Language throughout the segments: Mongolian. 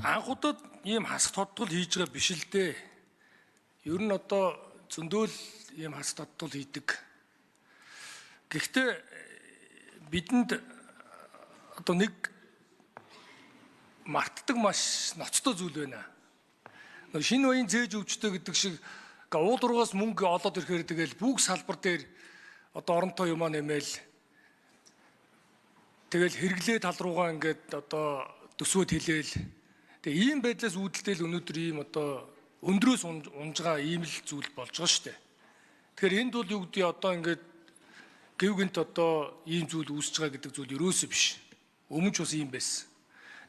анхудад ийм хасах тодтол хийж байгаа биш л дээ. Ер нь одоо зөндөөл ийм хасах тодтол хийдэг. Гэхдээ бидэнд одоо нэг мартдаг маш ноцтой зүйл байна. Шинэ үеийн зээж өвчтэй гэдэг шиг уулуургаас мөнгө олоод ирэхээр тэгэл бүх салбар дээр одоо оронтой юмаа нэмэл тэгэл хэрэглээ тал руугаа ингээд одоо төсвөд хэлээл тэгээ ийм байдлаас үүдэлтэй л өнөөдөр ийм одоо өндрөөс унж байгаа ийм л зүйл болж байгаа шүү дээ. Тэгэхээр энд бол юу гэдэг одоо ингээд гэвгэнт одоо ийм зүйл үүсэж байгаа гэдэг зүйл ерөөсөө биш. Өмнө ч бас ийм байсан.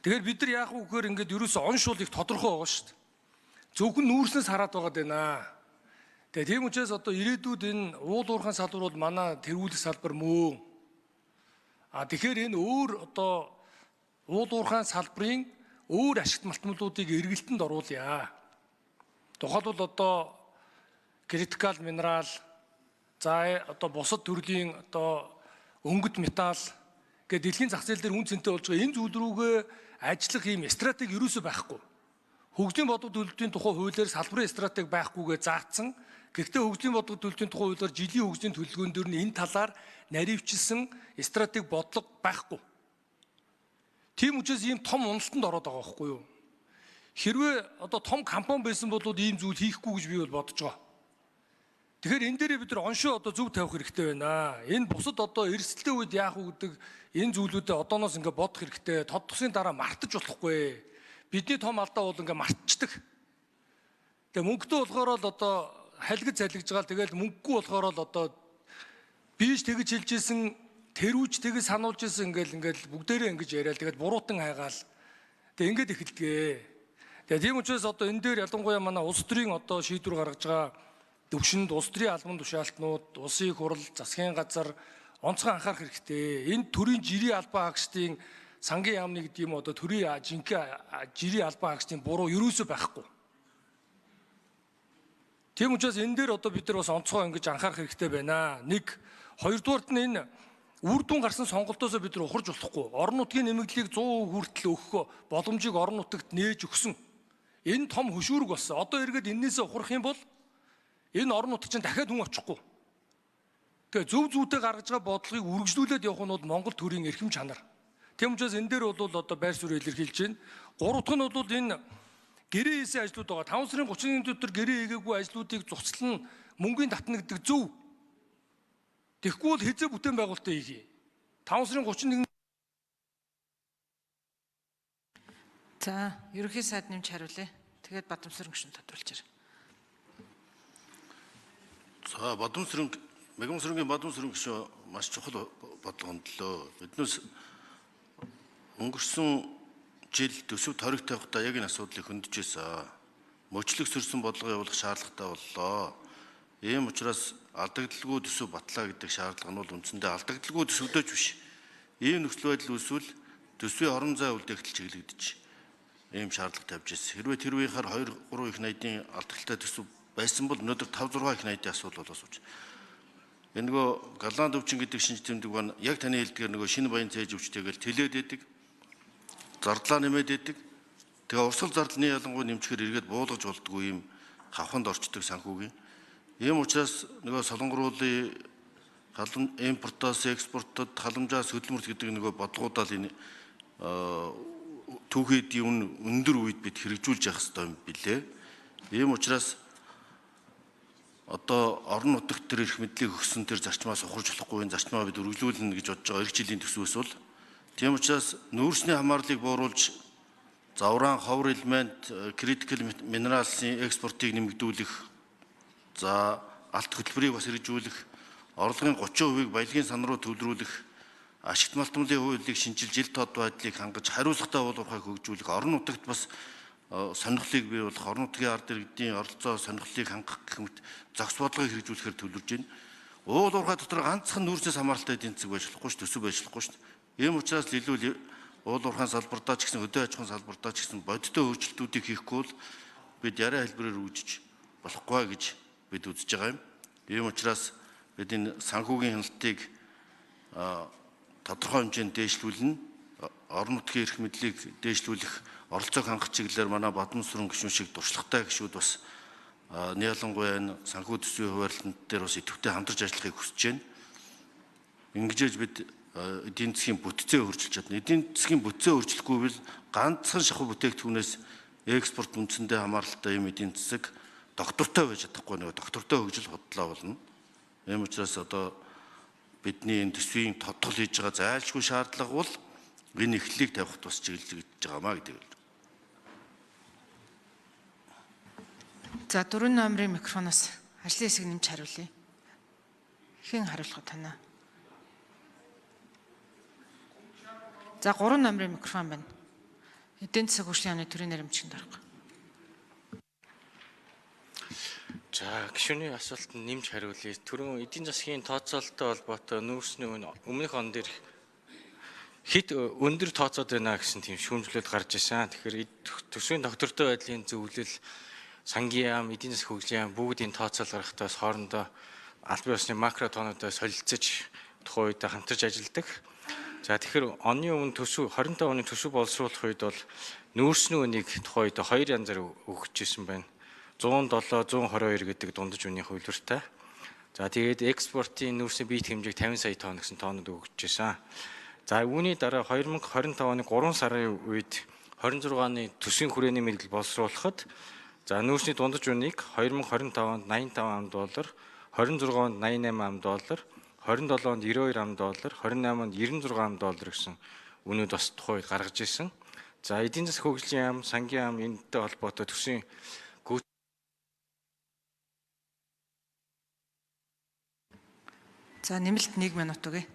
Тэгэхээр бид нар яах вэ гэхээр ингээд ерөөсөө оншуул их тодорхой байгаа шүү дээ. Зөвхөн нүүрснээс хараад байгаа даа. Тэгээ тийм учраас одоо ирээдүйд энэ уул уурхайн салбар бол манай тэргүүлэх салбар мөө. Тэгэхээр энэ өөр одоо уул уурхайн салбарын өөр ашигт малтмалуудыг эргэлтэнд оруулъя. Тухайлбал одоо критикал минерал, за одоо бусад төрлийн одоо өнгөт металл гэдэг дэлхийн зах зээл дээр үн цэнтэй болж байгаа энэ зүйл рүүгээ ажиллах ийм стратеги ерөөсөө байхгүй. Хөгжлийн бодлого төлөвлөлтийн тухай хуулиар салбарын стратеги байхгүйгээ заагдсан. Гэхдээ хөгжлийн бодлого төлөвлөлтийн тухай хуулиар жилийн хөгжлийн төлөвлөгөөн дээр нь энэ талаар наривчилсан стратеги бодлого байхгүй. Тийм учраас ийм том уналтанд ороод байгаа байхгүй юу? Хэрвээ одоо том компани байсан бол ийм зүйл хийхгүй гэж би бол бодож байгаа. Тэгэхээр энэ дээрээ бид нар оншоо одоо зөв тавих хэрэгтэй байна. Энэ бусад одоо эрсдэлтэй үед яах вэ гэдэг энэ зүйлүүдэд одооноос ингээ бодох хэрэгтэй. Тодтосын дараа мартаж болохгүй. Бидний том алдаа бол ингээ мартчихдаг. Тэгээ мөнгөтэй болохоор л одоо халигд залгиж байгаа. Тэгэл мөнгөгүй болохоор л одоо бийж тэгж хэлжсэн, тэрүүж тэгж сануулж ирсэн ингээл бүгдээрээ ингэж яриад тэгэл буруутан хайгаал. Тэгээ ингээд эхэлдэг. Тэгээ тийм учраас одоо энэ дээр ялангуяа манай улс төрийн одоо шийдвэр гаргаж байгаа төвшөнд улс төрийн албан тушаалтнууд, улсын их хурл, засгийн газар онцгой анхаарах хэрэгтэй. Энэ төрийн жирийн албан хаагчдын сангийн яамны гэдэг юм одоо төрийн жинхэнэ жирийн албан хаагчдын буруу ерөөсөө байхгүй. Тийм учраас энэ дээр одоо бид нар бас онцгой ингэж анхаарах хэрэгтэй байна. Нэг, хоёрдугаарт нь энэ үр дүн гарсан сонголтоосоо бид нар ухарж болохгүй. Орон нутгийн нэмэгдлийг 100% хүртэл өгөх боломжийг орон нутагт нээж өгсөн. Энэ том хөшүүрэг болсон. Одоо эргээд эннээс ухрах юм бол энэ орон нутаг чинь дахиад хүн очихгүй. Тэгээ зөв зүйтэй гаргаж байгаа бодлогыг үргэлжлүүлээд явах нь бол Монгол төрийн эрхэм чанар. Тийм учраас энэ дээр бол одоо байр суурь илэрхийлж байна. Гурав дахь нь бол энэ гэрээ хийсэн ажлууд байгаа. 5 сарын 30-ны дотор гэрээ хийгээгүй ажлуудыг зуцлан мөнгөний татна гэдэг зөв. Тэгэхгүй бол хэзээ бүтээн байгуулалтаа хийе. 5 сарын 31. За, ерөнхий сайд нэмж хариулъя. Тэгээд Бадамсаран гишүүн тодруулж ирнэ. За, Мегамсрынгийн Бадамсаран гишүүн маш чухал бодлого хөндлөө. Биднээс өнгөрсөн жил төсөв ториг тавихдаа яг энэ асуудлыг хөндөж байсан. Мөчлөг сөрсөн бодлого явуулах шаардлагатай боллоо. Ийм учраас алдагдaltaгүй төсөв батлаа гэдэг шаардлага нь бол үндсэндээ алдагдaltaгүй төсөвдөж биш. Ийм нөхцөл байдал үүсвэл төсвийн орон зай үлдээгдэл чиглэгдэж ийм шаардлага тавьж ирсэн. Хэрвээ тэр үеийнхаар 2-3 их найдын алдагдaltaй төсөв байсан бол өнөөдөр 5-6 их найдын асуудал болоос үүж. Энэ нөгөө Голланд өвчин гэдэг шинж тэмдэг байна. Яг таны хэлдгээр нөгөө шинэ баян цээж өвчтэйгээл тэлээд байдаг. Зардлаа нэмээд байдаг. Тэгээ урсгал зардлын ялангуяа нэмчихээр эргээд буулгаж болдгоо ийм хавханд орчдөг санхүүгийн. Ийм учраас нөгөө солонгоруулын импортоос экспортод халамжаас хөдөлмөрт гэдэг нөгөө бодлогуудаа л энэ түүхийн өндөр үед бид хэрэгжүүлж явах хэрэгтэй юм билээ. Ийм учраас одоо орон нутагт төр эрх мэдлийг өгсөн тэр зарчмаас ухарж болохгүй энэ зарчмаа бид үргэлжлүүлнэ гэж бодож байгаа 2 жилийн төсвөөс бол тийм учраас нүүрсний хамаарлыг бууруулж завраан, ховор элемент, критикал минералсын экспортыг нэмэгдүүлэх, за алт хөтөлбөрийг бас хэрэгжүүлэх, орлогын 30%-ийг баялагын сан руу төвлөрүүлэх, ашигт малтмалын хуулийг шинжилж жил тод байдлыг хангаж хариуцлагатай уулуурхайг хөгжүүлэх, орон нутагт бас сонирхлыг бий болох, орон нутгийн ард иргэдийн оролцоо сонирхлыг хангах гэх мэт зохис бодлогыг хэрэгжүүлэхээр төвлөрж байна. Уул уурхай дотор ганцхан нүүрснээс хамааралтай эдийн засаг байж болохгүй шүү, төсөв байж болохгүй шүү. Ийм учраас илүү уул уурхайн салбартаа ч гэсэн хөдөө аж ахуйн салбартаа ч гэсэн бодиттой өөрчлөлтүүдийг хийхгүй бол бид яриа хэлбэрээр үүжиж болохгүй гэж бид үзэж байгаа юм. Ийм учраас бид энэ санхүүгийн хяналтыг тодорхой хэмжээнд дээшлүүлнэ. Орон нутгийн эрх мэдлийг дээшлүүлэх оролцоог хангах чиглэлээр манай Бадамсүрэн гишүүн шиг туршлагатай гишүүд бас ялангуяа энэ санхүү төсвийн хуваарлалт дээр бас идэвхтэй хамтарч ажиллахыг хүсэж байна. Ингэжээж бид эдийн засгийн бүтцээ өөрчилж чадна. Эдийн засгийн бүтцээ өөрчлөхгүй бол ганцхан шахуу бүтээгдэхүүнээс экспорт үндсэндээ хамааралтай юм эдийн засаг доктортой байж чадахгүй нэг доктортой хөгжил хотлоо болно. Ийм учраас одоо бидний энэ төсвийн тодтол хийж байгаа зайлшгүй шаардлага бол энэ эхлэлийг тавихд бас чиглэж байгаамаа гэдэг. За 4 номерын микрофоноос ажлын хэсэг нэмж хариулъя. Хэн хариулах вэ танаа? За 3 номерын микрофон байна. Эдийн засаг хөгжлийн яамны төрийн наримчинд орох. За гишүүний асуултанд нэмж хариулъя. Түрүүн эдийн засгийн тооцоололтой холбоотой нүүрсний өмнөх он дээр хэд өндөр тооцоод байна гэсэн тийм шүүмжлэлүүд гарч ирсэн. Тэгэхээр төсвийн доктортой байдлын зөвлөл, сангийн яам, эдийн засгийн хөгжлийн яам бүгдийн тооцоол гаргахдаа хоорондоо аль бие усны макро тоонуудаа солилцож тухайн үед хамтарч ажилладаг. За тэгэхээр оны өмнө төсөв 25 оны төсөв боловсруулах үед бол нүүрсний үнийг тухайн үед 2 янзаар өгч ирсэн байна. 107, 122 гэдэг дундаж үнийн хувилбартай. За тэгээд экспортын нүүрсний биет хэмжээг 50 сая тонн гэсэн тоонод өгч ирсэн. За үүний дараа 2025 оны 3 сарын үед 26 оны төсвийн хүрээний мэдээлэл боловсруулахад за нүүрсний дундаж үнийг 2025 онд $85, 26 онд $88, 27 онд $92, 28 онд $96 гэсэн үнүүд бас тухайн үед гаргаж ирсэн. За эдийн засгийн хөгжлийн яам, сангийн яам энэтэй холбоотой төсвийн За нэмэлт 1 минут өгье.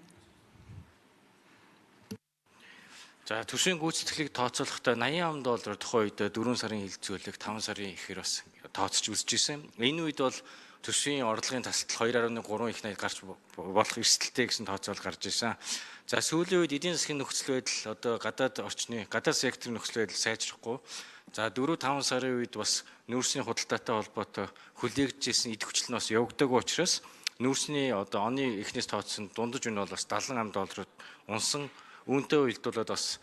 За төсвийн гүйцэтгэлийг тооцоолохдоо $80 тухайн үед 4 сарын хилцүүлэг 5 сарын ихээр бас тооцож үзэж ирсэн. Энэ үед бол төсвийн орлогын тасалдал 2.3 их найд гарч болох эрсдэлтэй гэсэн тооцоол гарч ирсэн. За сүүлийн үед эдийн засгийн нөхцөл байдал одоо гадаад секторын нөхцөл байдал сайжрахгүй. За 4-5 сарын үед бас нүүрсний худалдаатай холбоотой хүлээгдэж ирсэн идэвхжил нь бас явагдаагүй учраас нүүрсний одоо оны эхнээс тооцсон дундаж үн бол бас $70 унсан. Үүнтэй уялдуулаад бас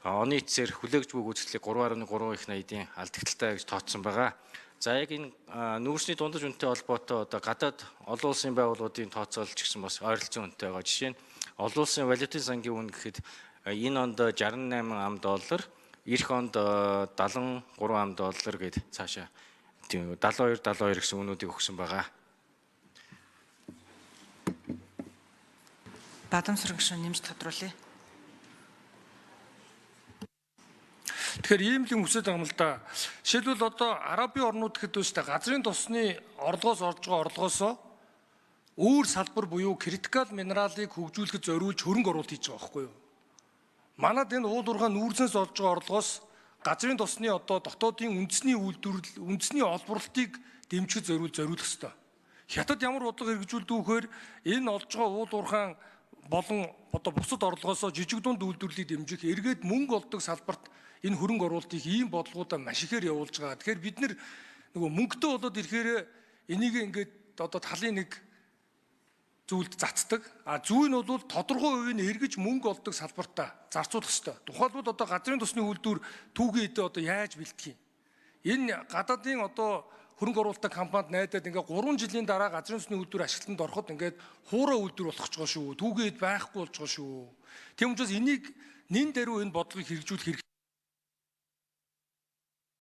оны эцсээр хүлээгж буй гүйцэтгэлийг 3.3 их найдын алдагдaltaй гэж тооцсон байгаа. За яг энэ нүүрсний дундаж үнэтэй холбоотой одоо гадаад олон улсын байгууллагуудын тооцоолж гисэн бас ойролцоо үнэтэй байгаа. Жишээ нь олон улсын валютын сангийн үн гэхэд энэ онд $68, эх онд $73 гээд цаашаа тийм 72 гэсэн үнүүдийг өгсөн байгаа. Бадамсүрэн гишүүн нэмж тодруулъя. Тэгэхээр ийм л юм хүсэж байгаа юм л да. Жишээлбэл одоо Арабын орнууд гэхэд үүштэй газрын тосны орлогоос орж байгаа орлогоосоо өөр салбар буюу критикал минералыг хөгжүүлэхэд зориулж хөрөнгө оруулалт хийж байгаа байхгүй юу? Манад энэ уул уурхай нүүрснээс олж байгаа орлогоос газрын тосны одоо дотоодын үндэсний үйлдвэрлэл, үндэсний олборлолтыг дэмжихэд зориулах ёстой. Хятад ямар бодлого хэрэгжүүлдэг вэхээр энэ олж байгаа уул уурхай болон одоо бусад орлогоосоо жижиг дунд үйлдвэрлэлийг дэмжих эргээд мөнгө олдог салбарт энэ хөрөнгө оруулалтыг ийм бодлогуудаа маш ихээр явуулж байгаа. Тэгэхээр бид нөгөө мөнгөтэй болоод ирэхээр энийг ингээд одоо талын нэг зүйлд цацдаг. А зүй нь бол тодорхой хувийн эргэж мөнгө олдог салбартаа зарцуулах ёстой. Тухайлбал одоо газрын тосны үйлдвэр түүхийн эдээ одоо яаж бэлтгэх юм? Энэ гадаадын одоо хөрөнгө оруулалттай компанид найдаад ингээд 3 жилийн дараа газрын тосны үйлдвэр ашиглалтанд ороход ингээд хуурай үйлдвэр болох ч байгаа шүү. Түүхийн эд байхгүй болж байгаа шүү. Тийм учраас энийг нэн даруй энэ бодлогыг хэрэгжүүлэх